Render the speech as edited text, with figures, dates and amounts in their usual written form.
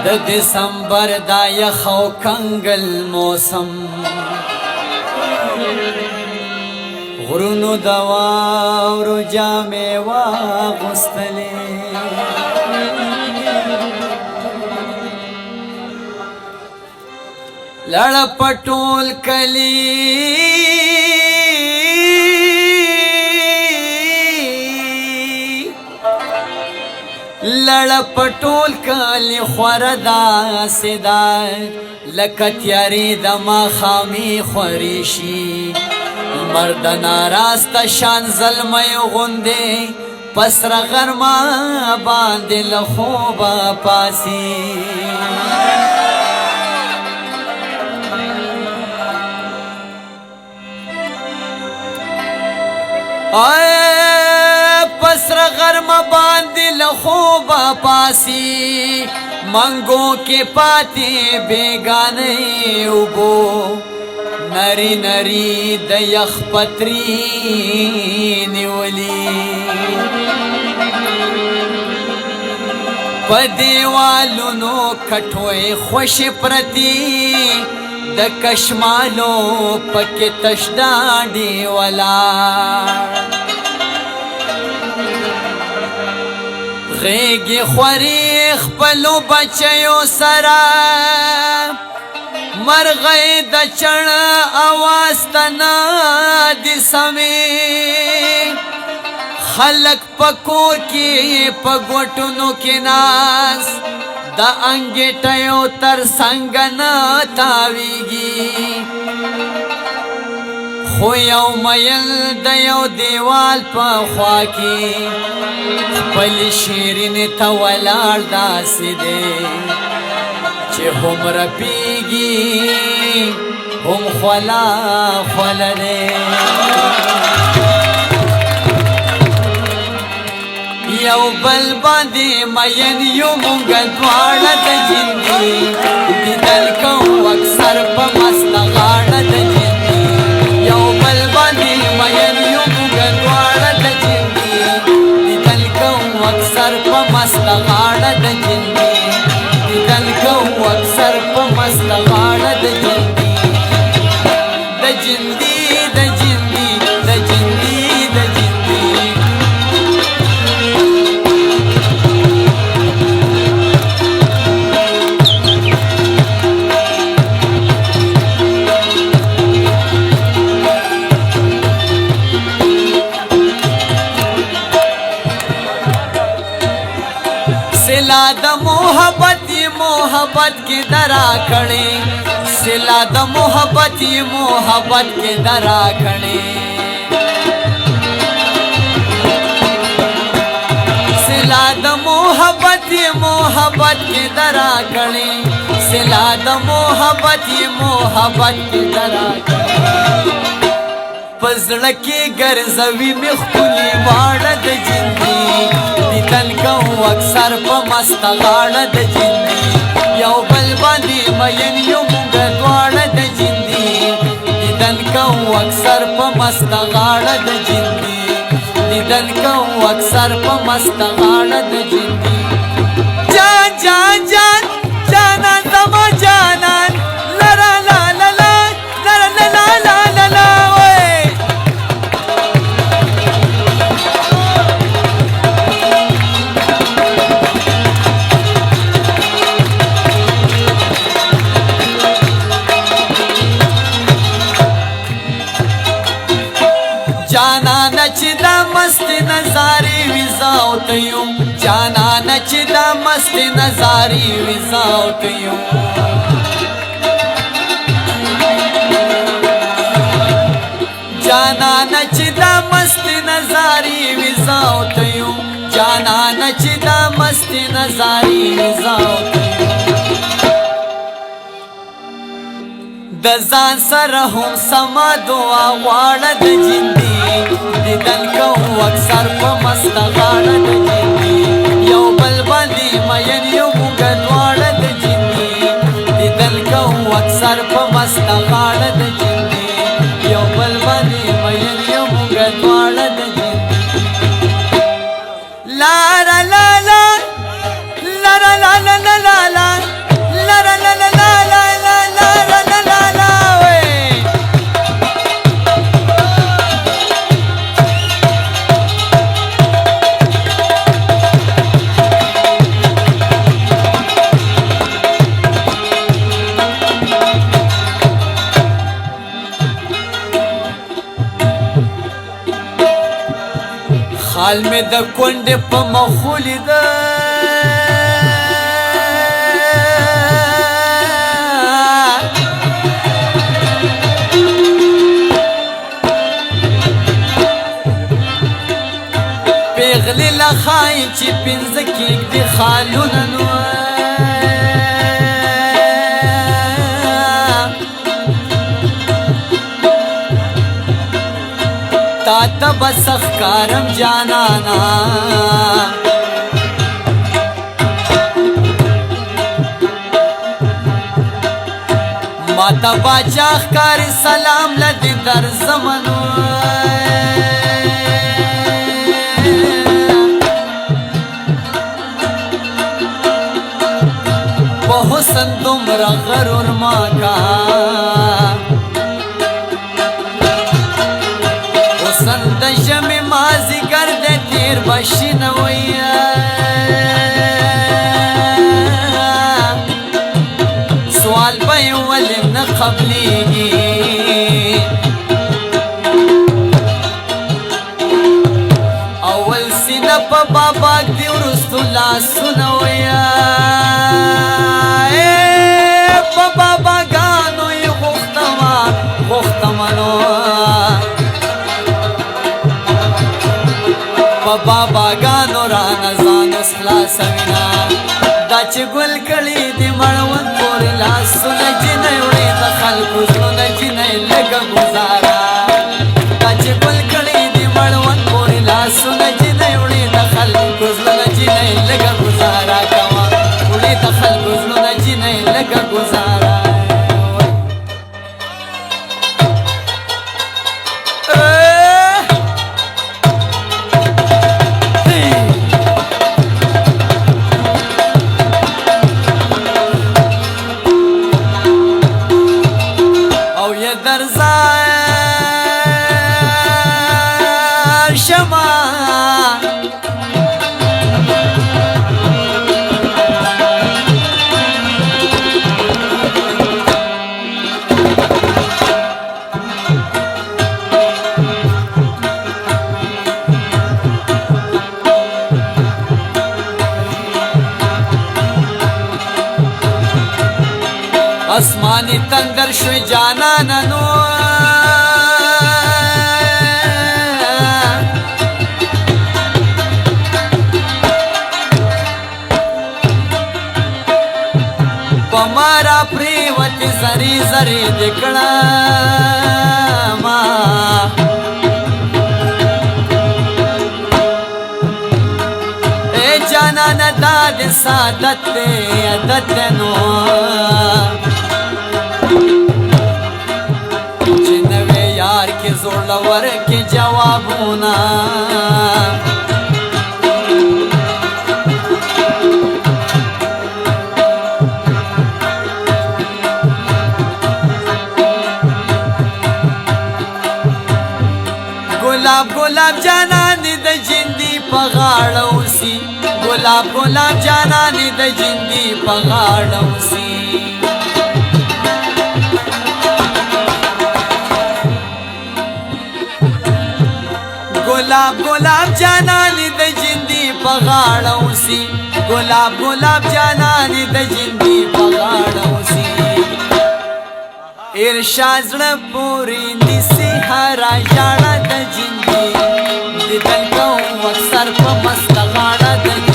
د دسمبر دا یخ او کنګل موسم غرونو د واورو جامې واغوستلې لړ پټول کلی لړ پټول کلی خوردا سدا لکتیاری د ماخامی خوریشی مردنا راست شان ظلمی غنده پسر غرما باندې لخوبا پاسی پسر غرم باندې لخوبا پاسی منگو کے پاتی بیگانے اوبو نری نری د یخ پتری نیولی پدیوالونو کټوي خوش پرتی د کشمالو پکې تشداډي ولا غېږې خوري خپلو بچیو سره مرغۍ د چڼ اواز ته نه دي سمې خلک په کور کې په ګوټونو کې ناست د انګېټیو تر څنګ نه تاویږي خو یو میل د یو دیوال په خوا کې خپلې شیرینې ته ولاړ داسې دی چې هم رپیږي هم خولا خوله دی یو بل باندې مین یو مونږ دواړه د جندي دیدل کوو اکثر په مست غاړه د جندي یو بل باندې مین یو مونږ دواړه د جندي دیدل کوو اکثر په مست غاړه د جندي دیدل کوو اکثر په مست غاړه د جندي د جندي د جندي د جندي د جندي سلا د محبت کی درا کھڑے سلا د محبت کی درا کھڑے سلا د محبت کی درا کھڑے سلا د محبت کی درا کھڑے پزړه کې ګرځوي مې خپلې واړه د جندي دیدن کوو اکثر په مست غاړه د جندي یو بل باندې مین یو مونږ دواړه د جندي دیدن کوو اکثر په مست غاړه د جندي دیدن کوو اکثر په مست غاړه د جندي جان جان جان جانان زما جانان لرا لا لا لا لرا لا لا لا لا لا جانان چې دا مست نظارې وزاو ته یم جانان چې دا مست نظارې وزاو ته یم جانان چې دا مست نظارې وزاو ته یم جانان چې دا مست نظارې وزاو ته یم د ځان سره هم سما دعا غواړه د جندي دیدن کوو اکثر په مست غاړه د جندي یو بل باندې مین یو مونږ دواړه د جندي دیدن کوو اکثر په مست غاړه د جندي یو بل باندې مین یو مونږ دواړه د جندي لا لا لا لا لا لا لا لا لا مال مې د کونډې په مخ ولیده پیغلې له ښایي چې پنځه کېږدي خالونه نو تا ته به څه ښکارم جانانا ما ته باچا ښکاري سلام له دې درځمه نو په حسن دومره غرور ما کا حسن د ژمي مازدیګر د تېر بشي نه ویه سوال به یې ولې نه قبلېږي اول سینه په بابا ږدي وروستو لاسونه ویه په باباګانو یې غوښتمه نو په باباګانو رانه ځان اوس خلاصوینه دا چې ګل کړي دي مړوند پورې لاسونه جینۍ وړې د خلکو زړونه جینۍ لږه ګزاره دا چې ګل کړي دي مړوند پورې لاسونه جینۍ وړې د خلکو زړونه جینۍ لږه ګزاره کوه وړې د خلکو زړونه جینۍ لږه ګزاره درزار شما اسمانی تندر شوی جانانا نو پمارا پریوتی زری زری دکڑا ما اے جانانا داد سادت دے عدت نو جنوے یار کے زور لور کے جوابونا گلاب گلاب جانانی د جندی پغاڑوسی گلاب گلاب جانانی د جندی پغاڑوسی گلاب گلاب جانانی د جندی پغاڑوسی گلاب گلاب جانانی د جندی پغاڑوسی ارشاد زړه پورې نیسي هره ژړه د جندي د دل کوم اکثر په مست غاړه د